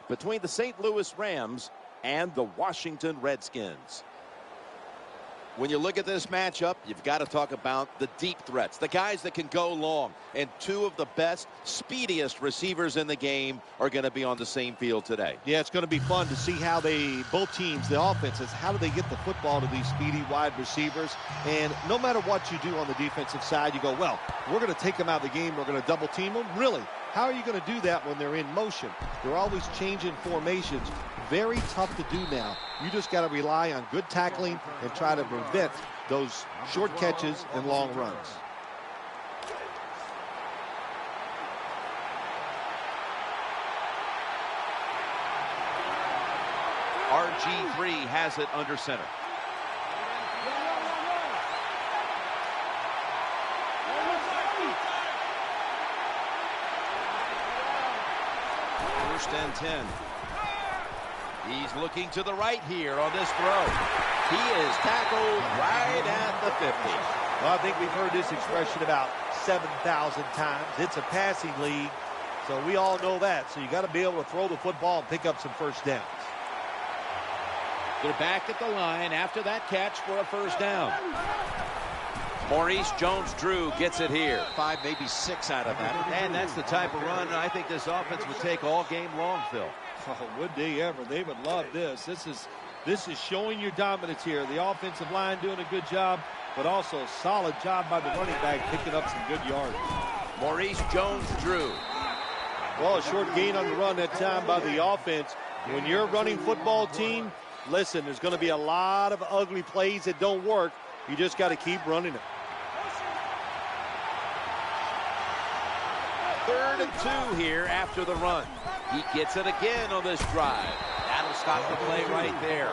between the St. Louis Rams and the Washington Redskins. When you look at this matchup, you've got to talk about the deep threats, the guys that can go long. And two of the best, speediest receivers in the game are going to be on the same field today. Yeah, it's going to be fun to see how both teams, the offenses, how do they get the football to these speedy wide receivers. And no matter what you do on the defensive side, you go, well, we're going to take them out of the game. We're going to double team them. Really? How are you going to do that when they're in motion? They're always changing formations. Very tough to do now. You just got to rely on good tackling and try to prevent those short catches and long runs. RG3 has it under center. First and 10. He's looking to the right here on this throw. He is tackled right at the 50. Well, I think we've heard this expression about 7,000 times. It's a passing league, so we all know that. So you got to be able to throw the football and pick up some first downs. They're back at the line after that catch for a first down. Maurice Jones-Drew gets it here. 5, maybe 6 out of that. And that's the type of run I think this offense would take all game long, Phil. Oh, would they ever? They would love this. This is showing your dominance here. The offensive line doing a good job, but also a solid job by the running back picking up some good yards. Maurice Jones-Drew. Well, a short gain on the run that time by the offense. When you're a running football team, listen, there's going to be a lot of ugly plays that don't work. You just got to keep running it. 3rd and 2 here after the run. He gets it again on this drive. That'll stop the play right there.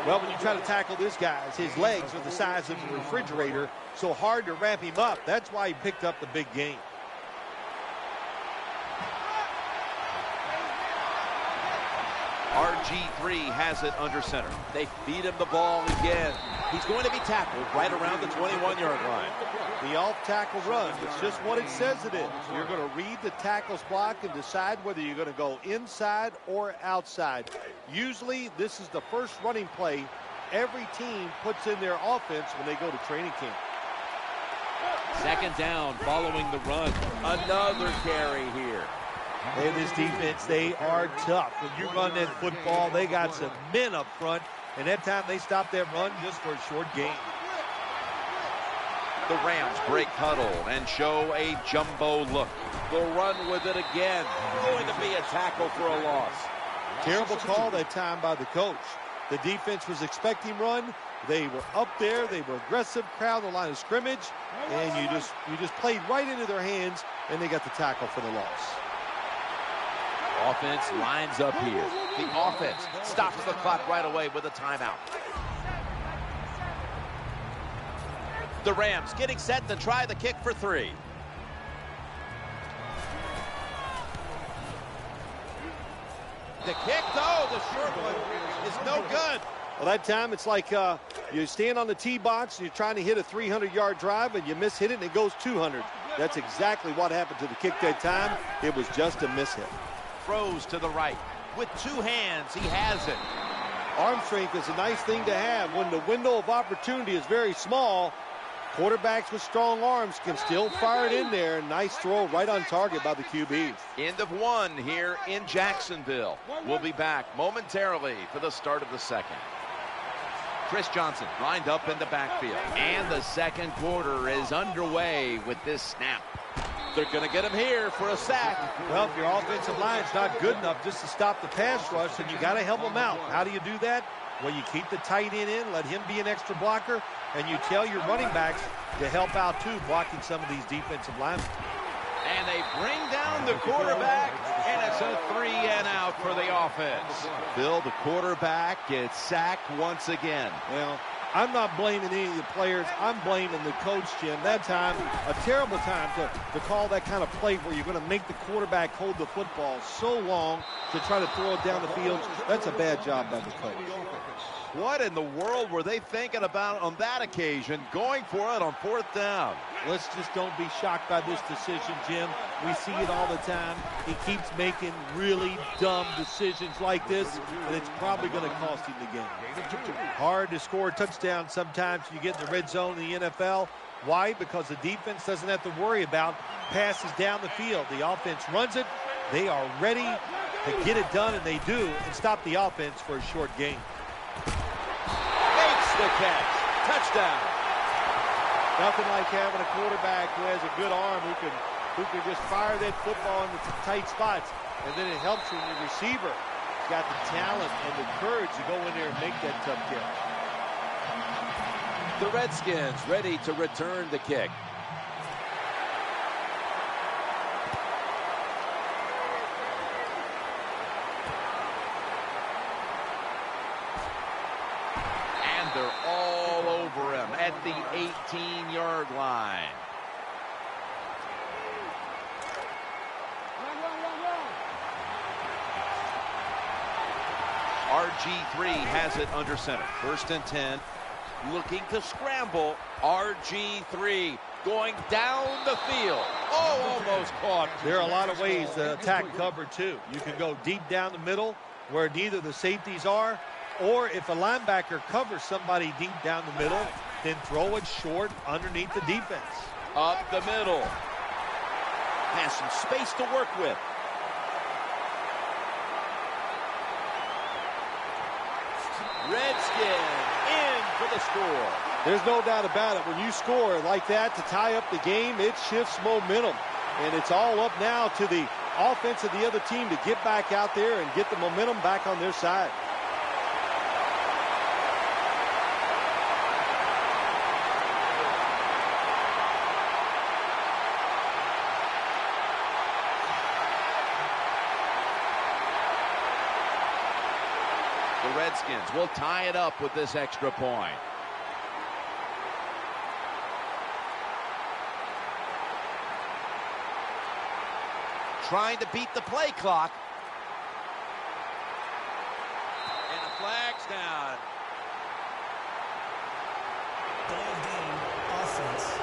Well, when you try to tackle this guy, his legs are the size of a refrigerator, so hard to wrap him up. That's why he picked up the big gain. RG3 has it under center. They feed him the ball again. He's going to be tackled right around the 21-yard line. The off-tackle run, it's just what it says it is. You're going to read the tackle's block and decide whether you're going to go inside or outside. Usually, this is the first running play every team puts in their offense when they go to training camp. 2nd down following the run. Another carry here. And this defense, they are tough. When you run that football, they got some men up front. And that time they stopped that run just for a short gain. The Rams break huddle and show a jumbo look. They'll run with it again. Going to be a tackle for a loss. Terrible call that time by the coach. The defense was expecting run. They were up there. They were aggressive, crowd the line of scrimmage. And you just played right into their hands, and they got the tackle for the loss. Offense lines up here. The offense stops the clock right away with a timeout. The Rams getting set to try the kick for 3. The kick, though, the short one is no good. Well, that time it's like you stand on the tee box and you're trying to hit a 300-yard drive and you miss-hit it and it goes 200. That's exactly what happened to the kick that time. It was just a miss-hit. Throws to the right. With 2 hands, he has it. Arm strength is a nice thing to have. When the window of opportunity is very small, quarterbacks with strong arms can still fire it in there. Nice throw right on target by the QBs. End of 1 here in Jacksonville. We'll be back momentarily for the start of the 2nd. Chris Johnson lined up in the backfield. And the 2nd quarter is underway with this snap. They're going to get him here for a sack. Well, if your offensive line's not good enough just to stop the pass rush, then you got to help him out. How do you do that? Well, you keep the tight end in, let him be an extra blocker, and you tell your running backs to help out, too, blocking some of these defensive linemen. And they bring down the quarterback, and it's a 3-and-out for the offense. Bill, the quarterback, gets sacked once again. Well, I'm not blaming any of the players. I'm blaming the coach, Jim. That time, a terrible time to call that kind of play where you're going to make the quarterback hold the football so long to try to throw it down the field. That's a bad job by the coach. What in the world were they thinking about on that occasion, going for it on 4th down? Let's just don't be shocked by this decision, Jim. We see it all the time. He keeps making really dumb decisions like this, and it's probably going to cost him the game. Hard to score a touchdown sometimes when you get in the red zone in the NFL. Why? Because the defense doesn't have to worry about passes down the field. The offense runs it. They are ready to get it done, and they do, and stop the offense for a short gain. Makes the catch. Touchdown. Nothing like having a quarterback who has a good arm who can just fire that football into some tight spots. And then it helps when your receiver has got the talent and the courage to go in there and make that tough catch. The Redskins ready to return the kick. And they're all over him at the 18-yard line. RG3 has it under center. 1st and 10. Looking to scramble. RG3 going down the field. Oh, almost caught. There are a lot of ways to attack cover, too. You can go deep down the middle where neither the safeties are, or if a linebacker covers somebody deep down the middle, then throw it short underneath the defense. Up the middle. Has some space to work with. Redskins in for the score. There's no doubt about it. When you score like that to tie up the game, it shifts momentum. And it's all up now to the offense of the other team to get back out there and get the momentum back on their side. The Redskins will tie it up with this extra point. Trying to beat the play clock. And the flag's down. Ball game, offense.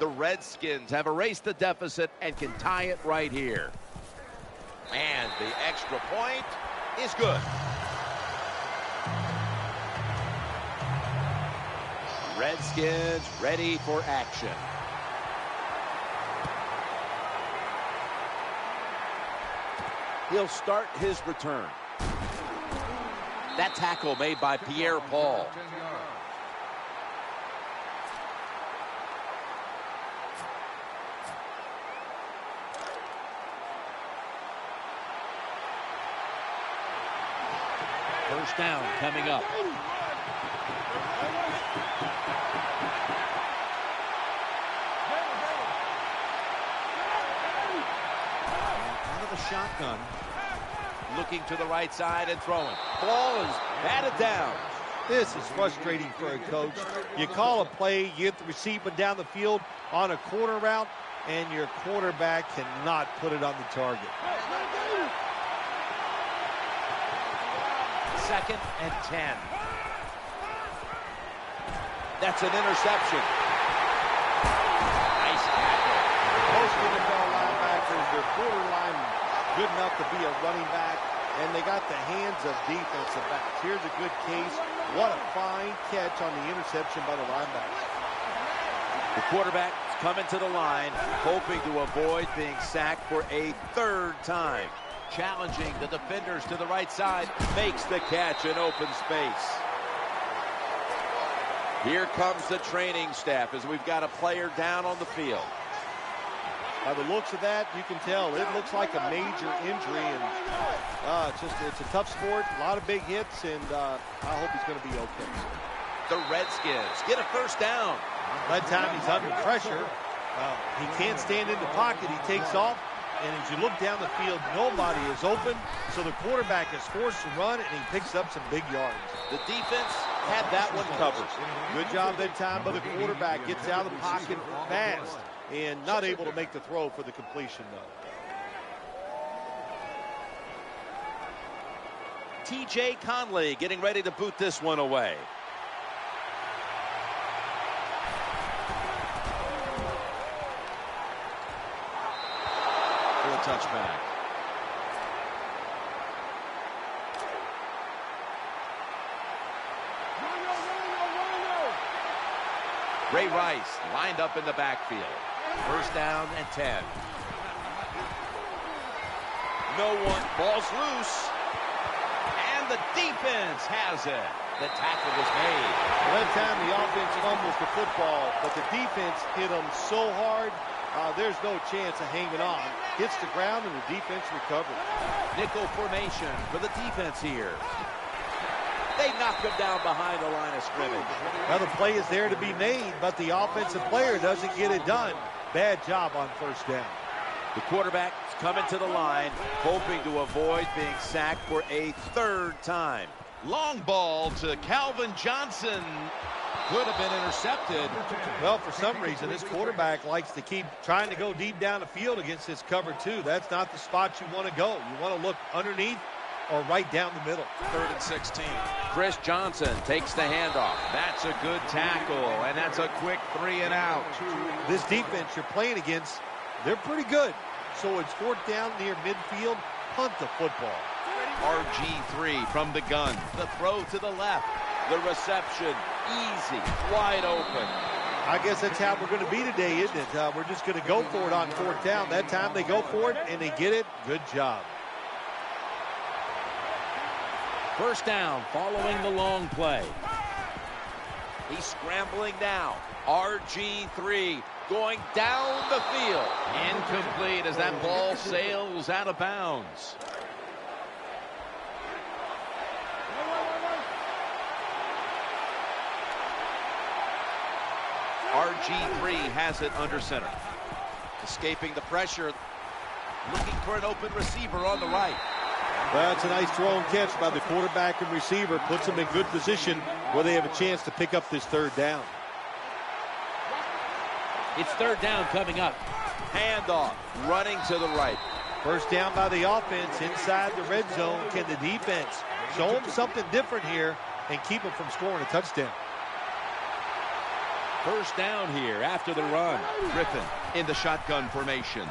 The Redskins have erased the deficit and can tie it right here. And the extra point is good. Redskins ready for action. He'll start his return. That tackle made by Pierre-Paul. First down coming up. Out of the shotgun. Looking to the right side and throwing. Ball is batted down. This is frustrating for a coach. You call a play, you get the receiver down the field on a corner route, and your quarterback cannot put it on the target. 2nd and 10. That's an interception. Nice tackle. Most NFL linebackers, they're borderline good enough to be a running back, and they got the hands of defensive backs. Here's a good case. What a fine catch on the interception by the linebacker. The quarterback coming to the line, hoping to avoid being sacked for a third time. Challenging the defenders to the right side, makes the catch in open space. Here comes the training staff as we've got a player down on the field. By the looks of that, you can tell it looks like a major injury, and it's a tough sport, a lot of big hits, and I hope he's going to be okay. The Redskins get a first down. That time he's under pressure. He can't stand in the pocket. He takes off, and as you look down the field, nobody is open, so the quarterback is forced to run, and he picks up some big yards. The defense had that one covered. Good job that time by the quarterback. Gets out of the pocket fast and not able to make the throw for the completion, though. T.J. Conley getting ready to boot this one away. For a touchback. Ray Rice lined up in the backfield. First down and 10. No one, ball's loose. And the defense has it. The tackle was made. Well, that time the offense fumbles the football, but the defense hit them so hard, there's no chance of hanging on. Hits the ground and the defense recovers. Nickel formation for the defense here. They knock him down behind the line of scrimmage. Well, the play is there to be made, but the offensive player doesn't get it done. Bad job on first down. The quarterback is coming to the line, hoping to avoid being sacked for a third time. Long ball to Calvin Johnson. Could have been intercepted. Well, for some reason, this quarterback likes to keep trying to go deep down the field against this cover two. That's not the spot you want to go. You want to look underneath or right down the middle. 3rd and 16. Chris Johnson takes the handoff. That's a good tackle, and that's a quick 3 and out. This defense you're playing against, they're pretty good. So it's 4th down near midfield. Punt the football. RG3 from the gun. The throw to the left. The reception, easy, wide open. I guess that's how we're going to be today, isn't it? We're just going to go for it on 4th down. That time they go for it, and they get it. Good job. First down following the long play. He's scrambling now. RG3 going down the field. Incomplete as that ball sails out of bounds. RG3 has it under center. Escaping the pressure. Looking for an open receiver on the right. Well, it's a nice throw and catch by the quarterback and receiver. Puts them in good position where they have a chance to pick up this 3rd down. It's 3rd down coming up. Handoff, running to the right. First down by the offense inside the red zone. Can the defense show them something different here and keep them from scoring a touchdown? First down here after the run. Griffin in the shotgun formation.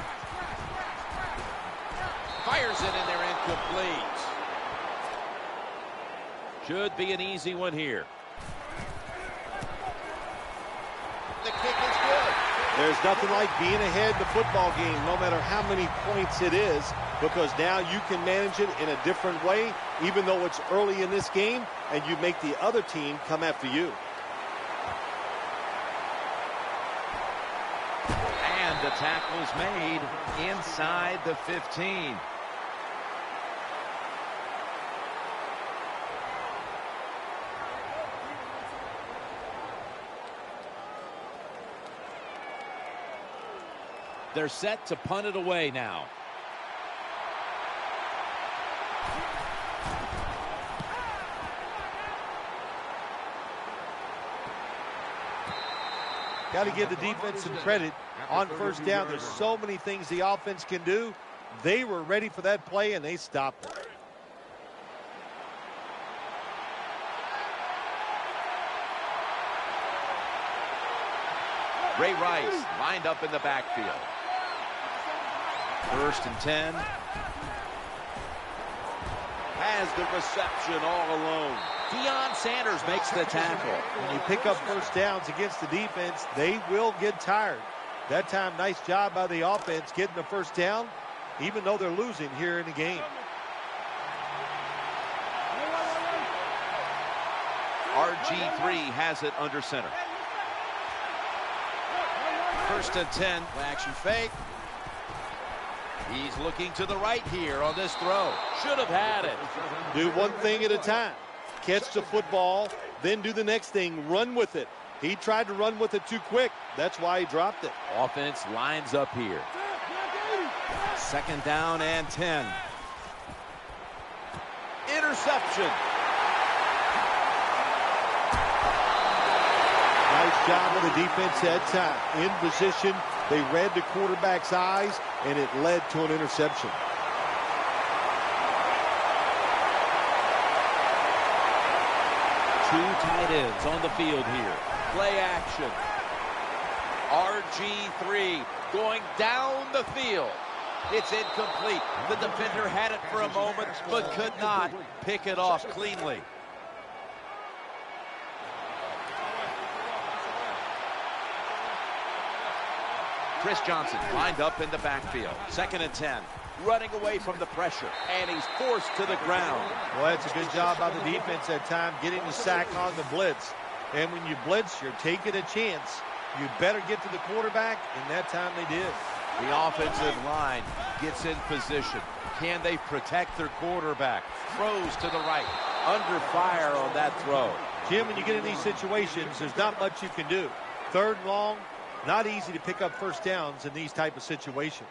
Fires it in there, incomplete. Should be an easy one here. The kick is good. There's nothing like being ahead in the football game, no matter how many points it is, because now you can manage it in a different way, even though it's early in this game, and you make the other team come after you. And the tackle is made inside the 15. They're set to punt it away now. Got to give the defense some credit on first down. There's so many things the offense can do. They were ready for that play, and they stopped it. Ray Rice lined up in the backfield. First and 10. Has the reception all alone. Deion Sanders makes the tackle. When you pick up first downs against the defense, they will get tired. That time, nice job by the offense getting the first down, even though they're losing here in the game. RG3 has it under center. First and 10. Action fake. He's looking to the right here on this throw. Should have had it. Do one thing at a time. Catch the football, then do the next thing. Run with it. He tried to run with it too quick. That's why he dropped it. Offense lines up here. Second down and 10. Interception. Nice job of the defense that time. In position, they read the quarterback's eyes, and it led to an interception. Two tight ends on the field here. Play action. RG3 going down the field. It's incomplete. The defender had it for a moment, but could not pick it off cleanly. Chris Johnson lined up in the backfield. Second and 10. Running away from the pressure, and he's forced to the ground. Well, that's a good job by the defense that time, getting the sack on the blitz. And when you blitz, you're taking a chance. You better get to the quarterback, and that time they did. The offensive line gets in position. Can they protect their quarterback? Throws to the right. Under fire on that throw. Jim, when you get in these situations, there's not much you can do. Third and long, not easy to pick up first downs in these type of situations.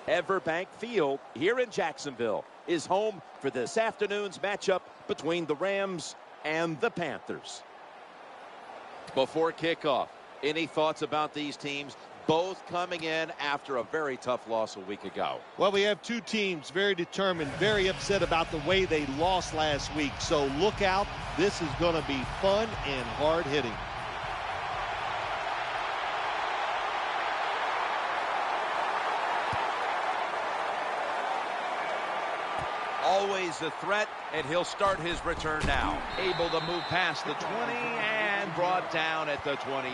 Everbank Field here in Jacksonville. is home for this afternoon's matchup between the Rams and the Panthers. Before kickoff, any thoughts about these teams? Both coming in after a very tough loss a week ago. Well, we have two teams very determined, very upset about the way they lost last week. So look out. This is going to be fun and hard hitting. Always a threat, and he'll start his return now. Able to move past the 20 and brought down at the 23.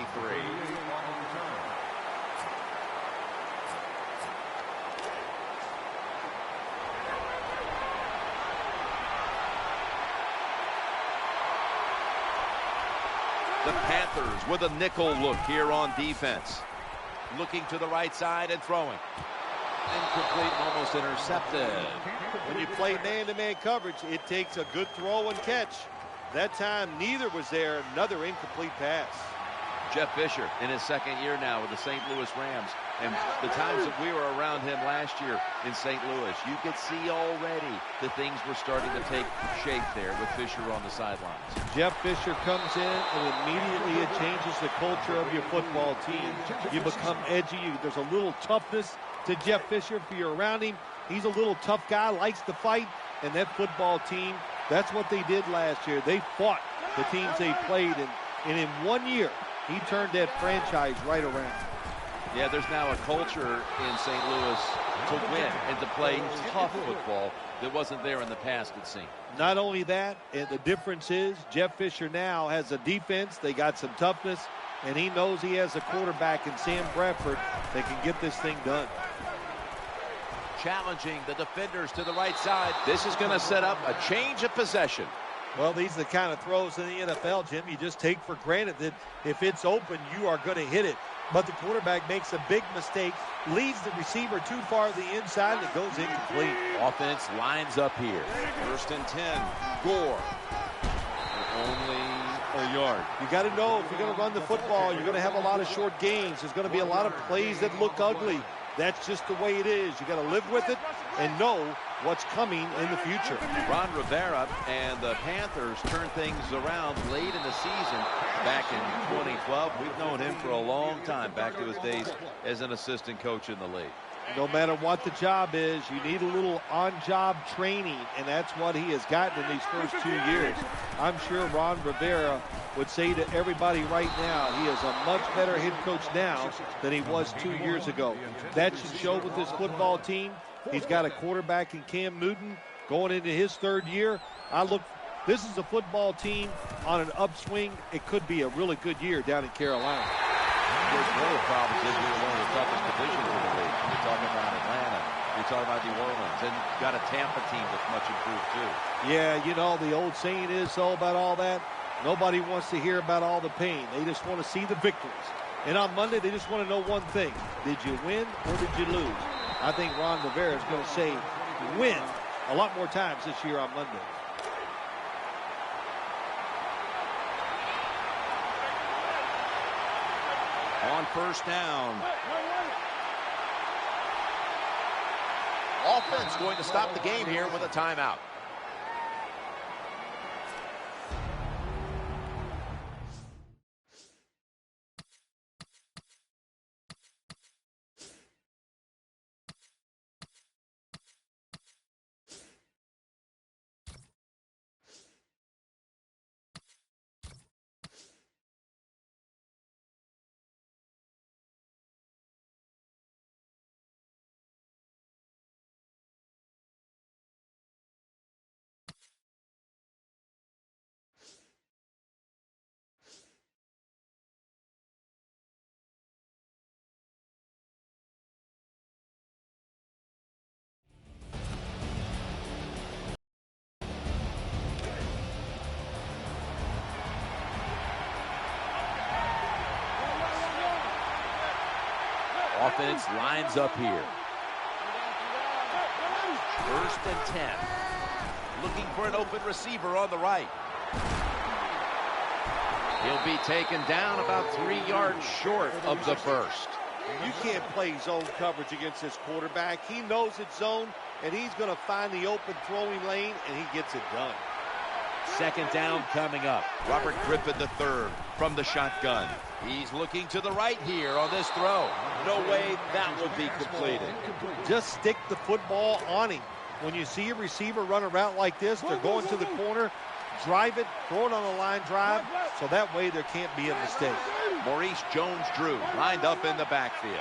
The Panthers with a nickel look here on defense. Looking to the right side and throwing. Incomplete, almost intercepted. When you play man-to-man coverage, it takes a good throw and catch. That time, neither was there. Another incomplete pass. Jeff Fisher in his second year now with the St. Louis Rams. And the times that we were around him last year in St. Louis, you could see already that things were starting to take shape there with Fisher on the sidelines. Jeff Fisher comes in, and immediately it changes the culture of your football team. You become edgy. There's a little toughness to Jeff Fisher. If you're around him, he's a little tough guy, likes to fight. And that football team, that's what they did last year. They fought the teams they played, and in 1 year, he turned that franchise right around. Yeah, there's now a culture in St. Louis to win and to play tough football that wasn't there in the past, it seemed. Not only that, and the difference is Jeff Fisher now has a defense. They got some toughness, and he knows he has a quarterback in Sam Bradford that can get this thing done. Challenging the defenders to the right side. This is going to set up a change of possession. Well, these are the kind of throws in the NFL, Jim, you just take for granted that if it's open, you are going to hit it. But the quarterback makes a big mistake, leads the receiver too far to the inside, and it goes incomplete. Offense lines up here. 1st and 10. Gore. Only a yard. You got to know if you're going to run the football, you're going to have a lot of short gains. There's going to be a lot of plays that look ugly. That's just the way it is. You got to live with it and know what's coming in the future. Ron Rivera and the Panthers turned things around late in the season back in 2012. We've known him for a long time, back to his days as an assistant coach in the league. No matter what the job is, you need a little on-job training, and that's what he has gotten in these first 2 years. I'm sure Ron Rivera would say to everybody right now, he is a much better head coach now than he was 2 years ago. That should show with this football team. He's got a quarterback in Cam Newton going into his 3rd year. This is a football team on an upswing. It could be a really good year down in Carolina. There's one of the problems is we're one of the toughest divisions in the league. You're talking about Atlanta. You're talking about New Orleans. And you've got a Tampa team that's much improved, too. Yeah, you know, the old saying is so about all that. Nobody wants to hear about all the pain. They just want to see the victories. And on Monday, they just want to know one thing. Did you win or did you lose? I think Ron Rivera is going to say win a lot more times this year on Monday. On 1st down. Offense going to stop the game here with a timeout. Offense lines up here. 1st and 10. Looking for an open receiver on the right. He'll be taken down about 3 yards short of the 1st. You can't play zone coverage against this quarterback. He knows it's zone. and he's going to find the open throwing lane, and he gets it done. Second down coming up. Robert Griffin III from the shotgun. He's looking to the right here on this throw. No way that will be completed. Just stick the football on him. When you see a receiver run a route like this, they're going to the corner, drive it, throw it on a line drive, so that way there can't be a mistake. Maurice Jones-Drew lined up in the backfield.